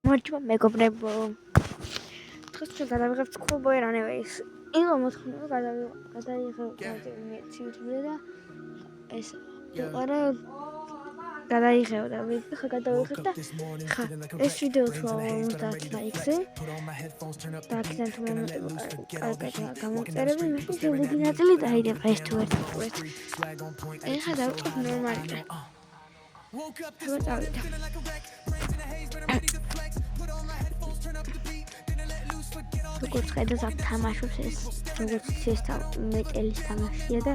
Morchma მეგობრებო. დღეს ჩვენ გადავიღებთ Schoolboy Runaways. იყო მოთხოვნა გადაიღებ ცივთვლი და ეს არა გადაიღებ და ხა გადავიღებ და ხა ეს ვიდეო თუ 50 ლაიქზე და აქედან თუ კარგად გამოვწერები მაშინ შემდეგი ნაწილი დაიდება ეს თუ ერთად. ეხლა დავწყობ ნორმალურად. დავწავიდე. როგორც ხედავს აქ თამაშობს ეს როგორც ეს მეტელის თამაშია და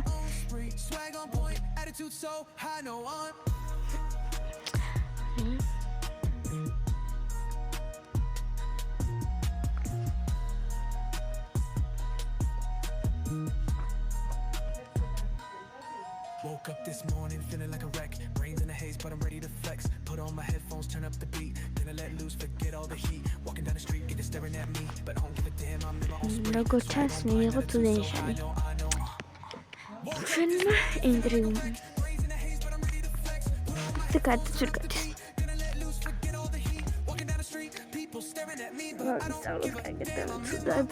Woke up this morning feeling like a wreck. Brains in a haze, but I'm ready to flex. Put on my headphones, turn up the beat. Gonna let loose, forget all the heat. Walking down the street, get it staring at me. But I don't give a damn, I'm in my own space. როგორც ჩანს, მიიღო თუდენიშანი. ჩვენმა ინტერვიუ. და გადაწურკეთ. ვასწავლოთ კარგად და ცუდად.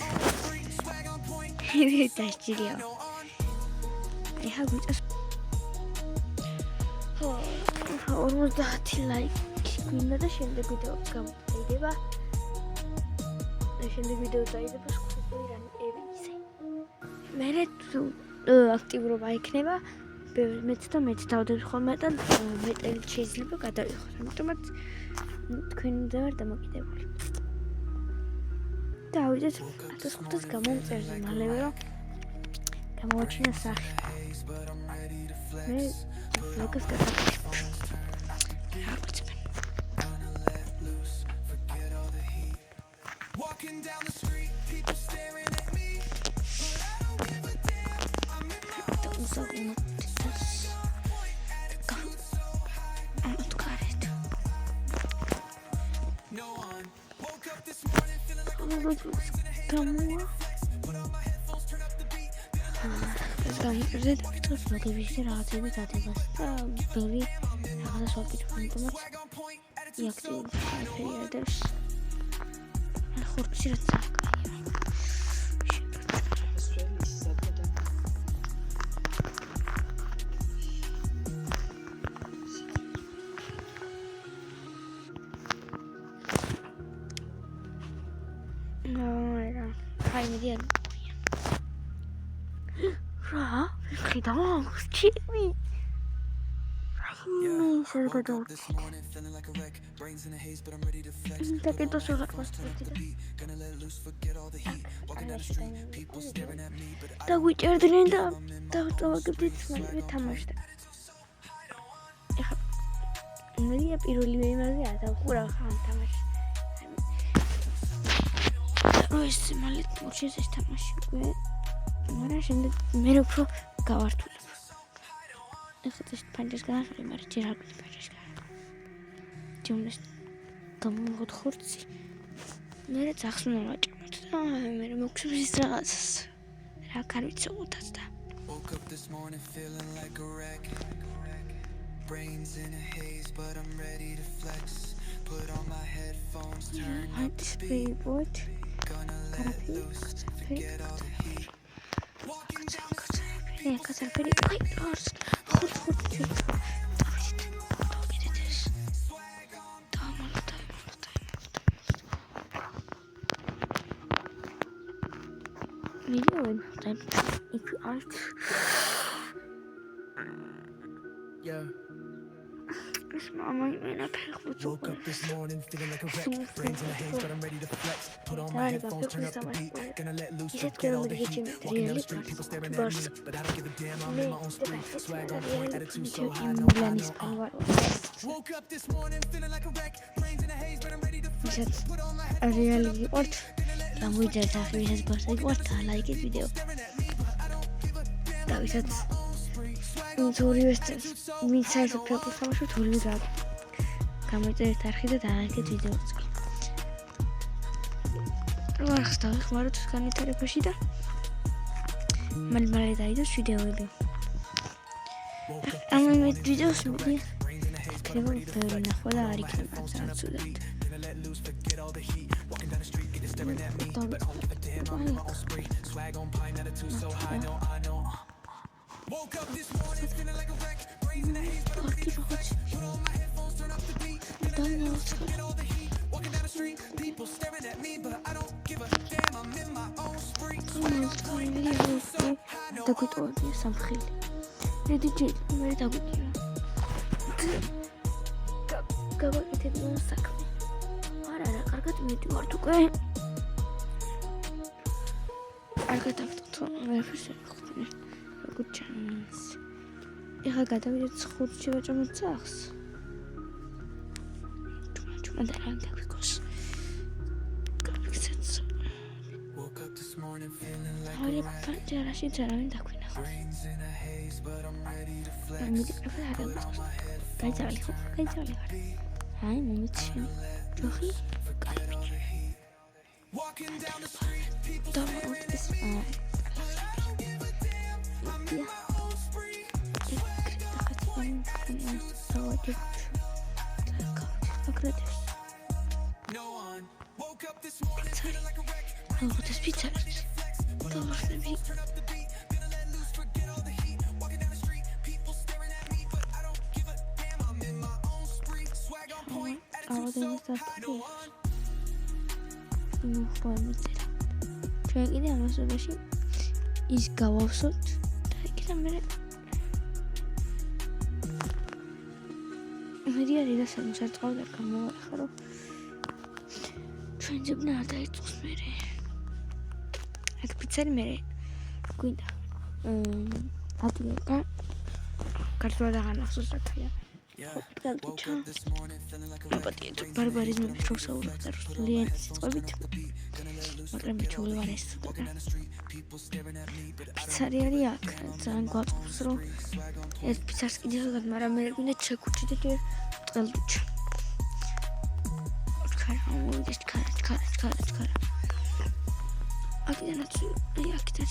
ეს დაჭირია. ეხლა გვიწევს 50 ლაიქი გვინდა და შემდეგ ვიდეო გამოიდება. და შემდეგ ვიდეო დაიდება Schoolboy Runaways-ზე. მერე თუ აქტიურობა იქნება, მეც და მეც დავდებ ხოლმე და მეტელი შეიძლება გადავიხოთ. ამიტომაც თქვენ და ვარ დამოკიდებული. დავიდეთ 1500-ს გამომწერზე მალევე რომ გამოვაჩინა სახე. მე ლოგოს გადავიხე. Walking down the street, people staring at me. But I don't give a damn, I'm in my own space. No one woke up this morning feeling like a wreck. Put on my headphones, turn up the beat. ეს გამიწევს თვითონ ლოგებიში რაღაცები დადებას და ბევრი რაღაცას ვაკეთებ, ამიტომაც იაქტიურობ პერიოდებს. ხორცი რაც აქაა. აი მედიან. რა? ხიდა ჩემი. Da geht doch so was. Da გვიჭერდნენ და დავწავაგებდით მე თამაშდა. ეხლა მე პირველი იმაზე ადავხურა ხან თამაში. ეს მალე მოჩეს ეს თამაში. მაგრამ შემდეგ მე უფრო გავართულებ. ეხლა ეს ფანჯას განახარე, მაგრამ ჯერ არ გვიჭირ ფანჯას განახარე. ჯუმდეს გამოვიღოთ ხორცი. მე ძახს უნდა ვაჭამოთ და მე მოგხსოვს ის რაღაცას. რა კარ ვიცოღოთ და. Woke up this morning feeling like a wreck. Brains in a haze, but I'm ready to flex. Put on my headphones, turn up the beat. Gonna let loose, forget all the heat. Walking down the street. Yeah, cuz I'm pretty quick. If you ask, Yeah. Mama, Woke up this morning feeling like a wreck. Brains in a haze, but I'm ready to flex. Put on my headphones, turn up the beat. Gonna let loose, forget all the heat. Walking down the street, people staring at me, but I don't give a damn. I'm in my own spree. Swag on point, attitude so high, no Woke up this morning feeling like a wreck. Brains in a haze, but I'm ready to flex. Put on my headphones, really what? I'm with that after his birthday. What I like it video. That was it. Sorry, we said the people so much to lose out. Come with the target that I get videos. What stuff? What can you tell me? Pushida. Malmale daidus videoები. I'm with videos. Creo que pero nahwala არ იქნება ძალიან ცუდად. forget all the heat. Walking down the street, get it staring at me, but I don't give a damn. I'm in my own spree. Swag on pine, attitude so high, I know. Woke up this morning feeling like a wreck, brains in the haze, but I'm ready to flex. Put on my headphones, turn up the beat, forget all the heat. Walking down the street, people staring at me, but I don't give a damn. I'm in my own spree. Swag on point, attitude so high, no. დაგიტოვებია სამხილი. რედიჯი მე დაგიტოვა. გავაკეთებია საქმე. არა, კარგად მიდივართ უკვე. კარგად ავტო ვერაფერს ეხუთინე. როგორ ჩანს. ეხლა გადავიდეთ 5-ში ვაჭამოთ სახს. ჩვენ და რა დაგვიქოს. გავიქცეთ. Woke up this morning feeling like აი, პანჯერაში ძარავინ დაგვინახავს. brains in a haze, but I'm ready to flex. მიდიკროფე არ დაგვიქოს. გაიძავალი ხო? გაიძავალი ხარ. აი, მომიცი. ჯოხი. Walking down the street, people დავაუთ ეს no one. Woke up this morning feeling like a wreck. this pizza. Turn up the beat, gonna let loose, forget all the heat. Walking down the street, people staring at me, but I don't give a damn. I'm in my own spree. Swag on point, attitude so high, no one. ჩვენ კიდე ამასობაში ის გავავსოთ და იქიდან მე მედიარი და სამსარწყავდა გამოვარახა რომ ჩვენ ძებნა არ დაიწყოს მე აქ პიცარი მე გვინდა ატილეკა კარტოლა აღანახოს რათია Woke up this morning feeling like a wreck. აპატიეთ ბარბარიზმის პროფესორად და რუსულიანის წყობით მაგრამ ჩული ვარ ეს Walking down the street, people staring at me, but I პიცარი არის აქ ძალიან გვაწყობს რომ ეს პიცარს კიდევ რაღაც მაგრამ მე გვინდა ჩეკუჩი და წყალდუჩი ხარა მოვიდეს ხარა აქედანაც აი აქედან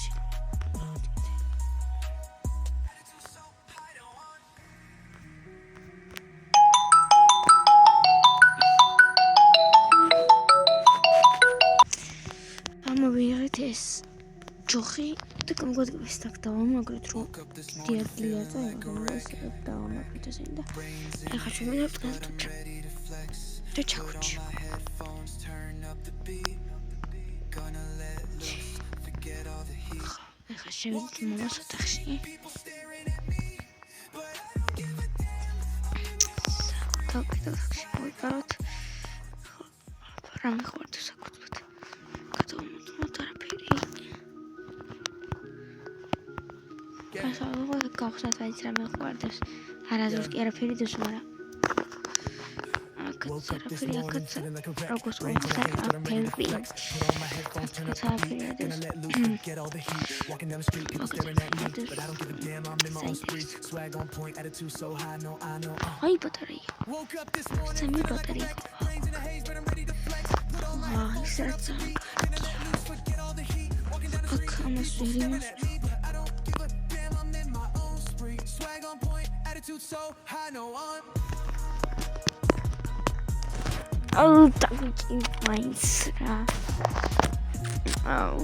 ეს ჯოხი და გამგვადგეს так დავამაგრეთ რომ დიაგლია და ეს დავამაგრეთ ეს და ახლა შემიძლია წყალდუჩი და ჩაკუჩი ახლა შევიდეთ მომას ოთახში თავკეთილში მოვიყაროთ რა მეხوارთ საკუთრად გადავმოწმოთ არაფერი ასე რომ გავხსნათ ვაიც რა მეხوارდებს არასდროს კი არაფერი დევს მაგრამ woke up this morning feeling like a wreck. როგორც Brains in a haze, but I'm ready to ყველაფერი flex. Put on my headphones, turn up the beat, gonna let loose, forget all the heat. Walking down the street, people staring at me, but I don't give a damn. I'm in my own spree. Swag on point, attitude so high, no, I know. აი ბატარეი Woke up this morning სამი feeling like a ბატარეი wreck. Brains in a haze, but I'm ready to flex. Put on my ის რაც beat, gonna let loose, forget all the heat. Walking down the street, people staring at me, but I don't give a damn. I'm in my own spree. Swag on point, attitude so high, no, I'm. აუ დაგიჭი მაინც რა აუ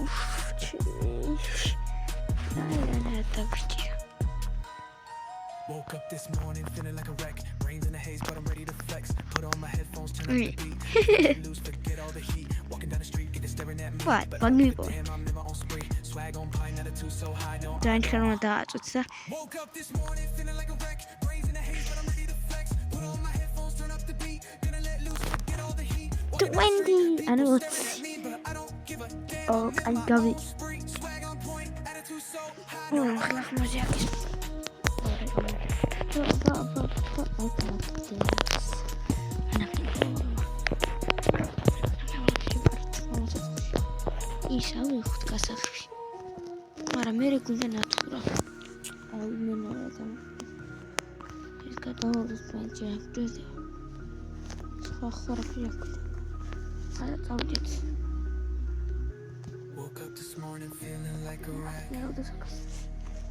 ჩი რა დაგიჭი Woke up this morning feeling like a wreck. Brains in a haze, but I'm ready to flex. Put on my headphones, turn up the beat. Lose, forget all the heat. Walking down the street, get it staring at me. What? But Bug me, boy. damn, I'm in my own spree. Swag on pine, attitude so high, no. ძალიან ხარმა დააწუც და Woke up this morning feeling like a wreck. Brains in a haze, but I'm ready to flex. Put on my headphones, turn up the beat. Gonna let loose, forget all the heat. 20 ანუ 20 ო აი გავი ო ხლა ხმაზე აქვს ისავი ხუთ გასახში მაგრამ მე გვინდა ნატურა აი მე ნაერა ეს გადაურს პანჯა ჯეზე სხვა ხარაფი აქვს Woke up this morning feeling like a wreck. Brains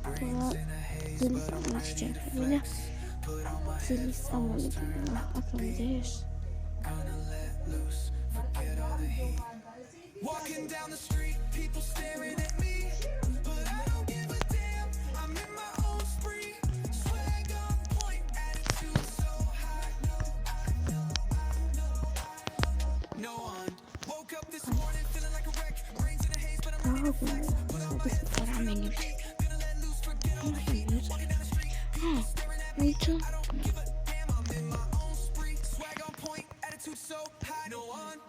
Brains in a haze, but I'm ready to flex. Put on my headphones, turn up the beat. Gonna let loose, forget Walking down the street, people staring at me, but I don't give a damn. I'm in my own spree. Swag on point, attitude so high. No one woke up this morning feeling like a wreck. Brains in a haze, but I'm ready to flex. Put on my headphones, turn up the beat. Gonna let loose, forget all the heat. Walking down the street, people staring at me. I don't give a damn. I'm in my own spree. Swag on point, attitude so high. No one.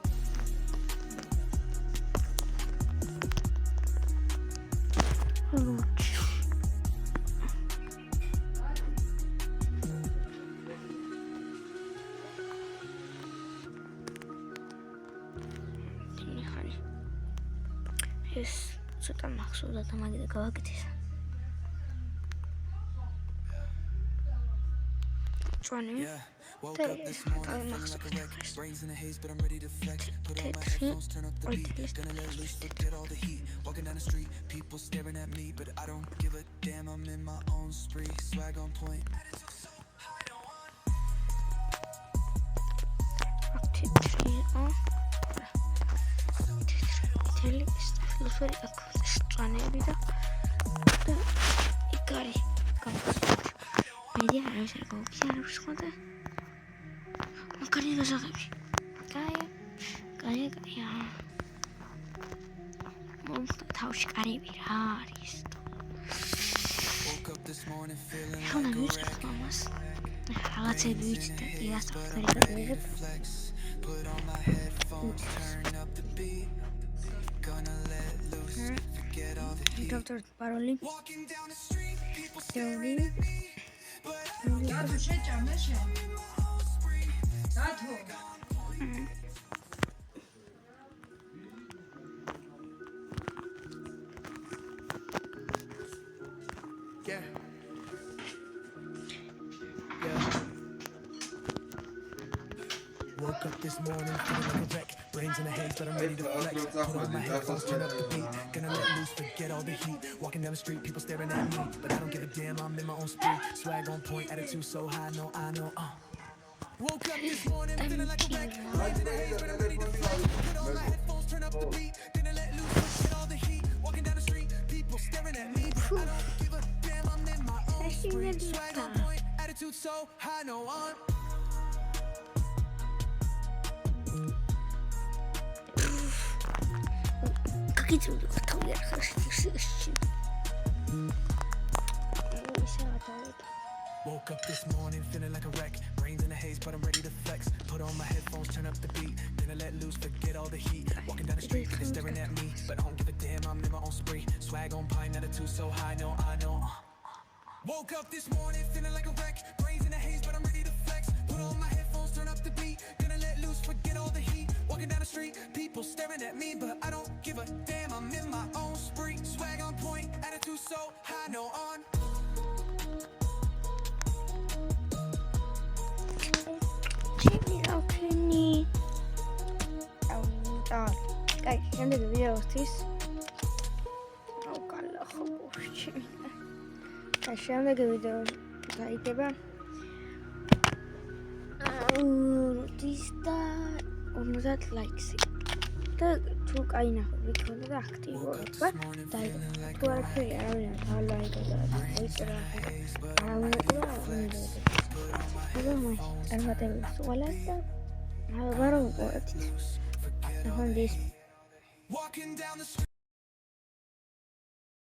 ეს ცოტა მახსოვდა და მაგიდა გავაკეთეს. ჭვანი Woke up this morning feeling like a wreck. Brains in a haze, but I'm ready to flex. Put on my headphones, turn up the beat. Gonna let loose, forget all the heat. Walking down the street, people staring at me, but I don't give a damn. I'm in my own spree. Swag on point. ლუსვერი აქ სტრანები და იგარი გამოსვლა. მე არ ვიცი რა გავიქცე მაგარი გასაღები. კაი. მომხდა თავში კარები რა არის. ხონა ვიცით მამას. რაღაცები ვიცით და იასწავლე გადაიღებ. Put on my headphones, turn up the beat. Gonna let loose, forget all the heat. Doctor paroli. Walking down the street, people staring at me, but I don't give a Yeah. Woke up this morning feeling like a wreck. Brains in a haze, but I'm ready to flex. Put on my headphones, turn up the beat. Gonna let loose, forget all the heat. Walking down the street, people staring at me, but I don't give a damn. I'm in my own spree. Swag on point, attitude so high. I know. Woke up this morning feeling like a wreck. Brains in a haze, but I'm ready to flex. Put on my headphones, turn up the beat. Gonna let loose, forget all the heat. Walking down the street, people staring at me, but I don't give a damn. I'm in my own spree. Swag on point, attitude so high. No one. Woke up this morning feeling like a wreck. Brains in a haze, but I'm ready to flex. Put on my headphones, turn up the beat. Gonna let loose, forget all the heat. Walking down the street, people staring at me, but I don't give a damn. I'm in my own spree. Swag on pine, attitude so high. I know. Woke up this morning feeling like a wreck. Brains in a haze, but I'm ready to flex. Put on my headphones, turn up the beat. Gonna let loose, forget all the heat. Walking down the street, people staring at me, but I don't give a damn. I'm in my own spree. Swag on point, attitude so high. No on. Kijk, en de video's. Ook al lachen. Kijk, შემდეგი ვიდეო დაიდება. This და 50 ლაიქსი. და თუ კაი ნახო ვიქნა და აქტივობა დაიდება. თუ არ ქრია არავინ არ ლაიქებდა და ეჭრა. არავინ არ Walking down the street.